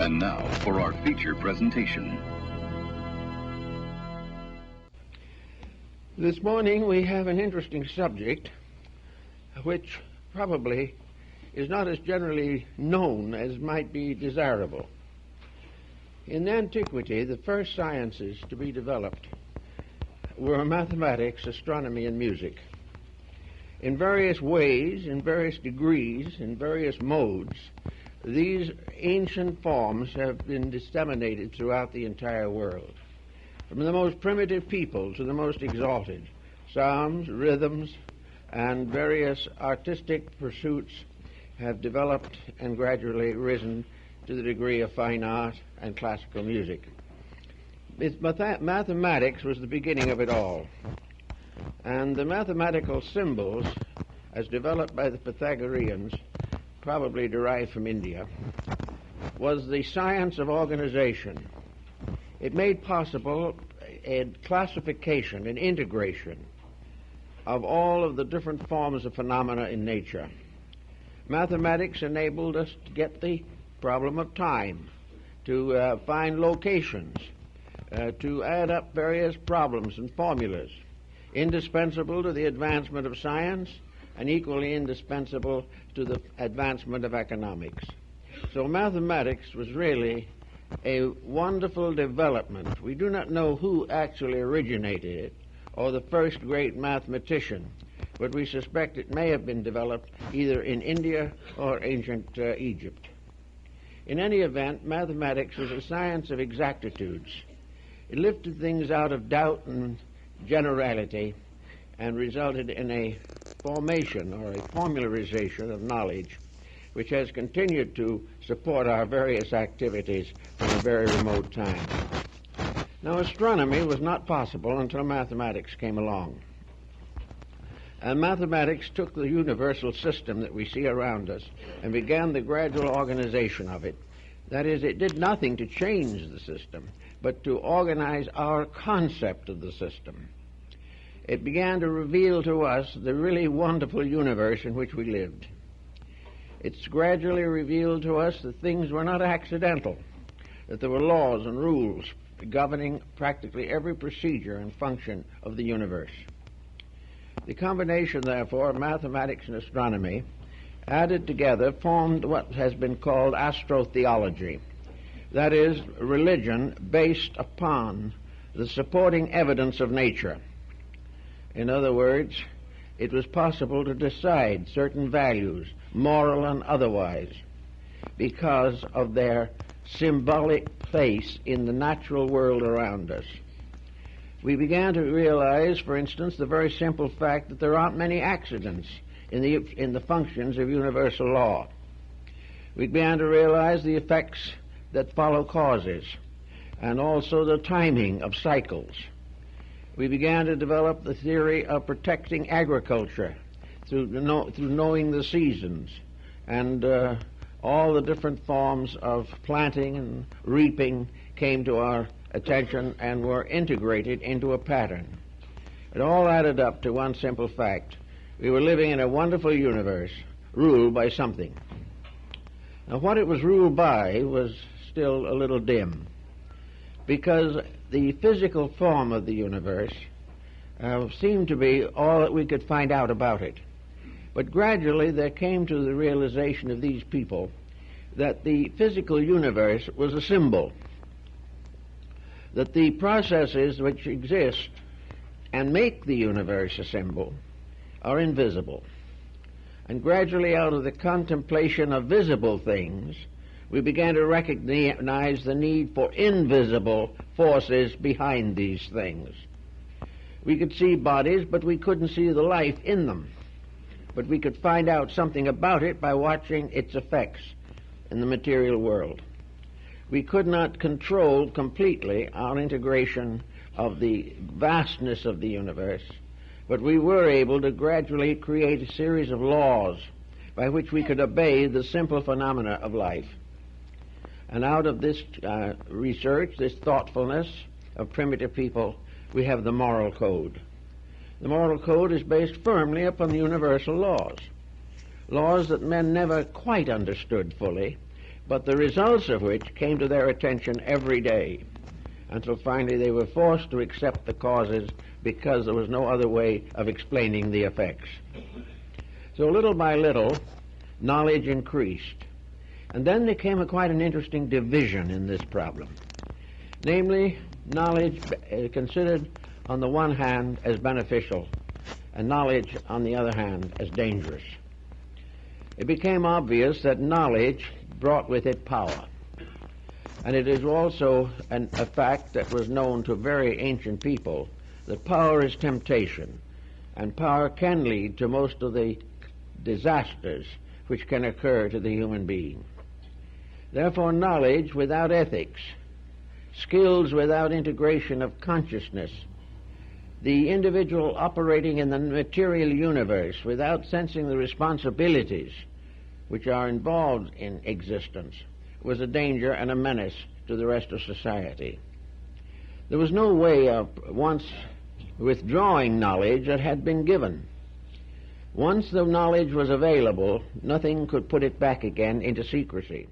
And now for our feature presentation. This morning we have an interesting subject which probably is not as generally known as might be desirable. In antiquity, the first sciences to be developed were mathematics, astronomy, and music. In various ways, in various degrees, in various modes, these ancient forms have been disseminated throughout the entire world. From the most primitive people to the most exalted, psalms, rhythms, and various artistic pursuits have developed and gradually risen to the degree of fine art and classical music. Mathematics was the beginning of it all. And the mathematical symbols, as developed by the Pythagoreans, probably derived from India, was the science of organization. It made possible a classification, an integration of all of the different forms of phenomena in nature. Mathematics enabled us to get the problem of time, to find locations, to add up various problems and formulas, indispensable to the advancement of science and equally indispensable to the advancement of economics. So mathematics was really a wonderful development. We do not know who actually originated it or the first great mathematician, but we suspect it may have been developed either in India or ancient Egypt. In any event, mathematics was a science of exactitudes. It lifted things out of doubt and generality and resulted in a formation or a formularization of knowledge which has continued to support our various activities from a very remote time. Now, astronomy was not possible until mathematics came along. And mathematics took the universal system that we see around us and began the gradual organization of it. That is, it did nothing to change the system, but to organize our concept of the system. It began to reveal to us the really wonderful universe in which we lived. It's gradually revealed to us that things were not accidental, that there were laws and rules governing practically every procedure and function of the universe. The combination, therefore, of mathematics and astronomy, added together, formed what has been called astrotheology. That is, religion based upon the supporting evidence of nature. In other words, it was possible to decide certain values, moral and otherwise, because of their symbolic place in the natural world around us. We began to realize, for instance, the very simple fact that there aren't many accidents in the functions of universal law. We began to realize the effects that follow causes, and also the timing of cycles. We began to develop the theory of protecting agriculture through knowing the seasons and all the different forms of planting and reaping came to our attention and were integrated into a pattern. It all added up to one simple fact. We were living in a wonderful universe ruled by something. Now, what it was ruled by was still a little dim, because the physical form of the universe seemed to be all that we could find out about it. But gradually there came to the realization of these people that the physical universe was a symbol, that the processes which exist and make the universe a symbol are invisible. And gradually, out of the contemplation of visible things, we began to recognize the need for invisible forces behind these things. We could see bodies, but we couldn't see the life in them. But we could find out something about it by watching its effects in the material world. We could not control completely our integration of the vastness of the universe, but we were able to gradually create a series of laws by which we could obey the simple phenomena of life. And out of this research, this thoughtfulness of primitive people, we have the moral code. The moral code is based firmly upon universal laws, laws that men never quite understood fully, but the results of which came to their attention every day, until finally they were forced to accept the causes because there was no other way of explaining the effects. So little by little, knowledge increased. And then there came quite an interesting division in this problem. Namely, knowledge considered on the one hand as beneficial, and knowledge on the other hand as dangerous. It became obvious that knowledge brought with it power. And it is also a fact that was known to very ancient people that power is temptation, and power can lead to most of the disasters which can occur to the human being. Therefore, knowledge without ethics, skills without integration of consciousness, the individual operating in the material universe without sensing the responsibilities which are involved in existence, was a danger and a menace to the rest of society. There was no way of once withdrawing knowledge that had been given. Once the knowledge was available, nothing could put it back again into secrecy.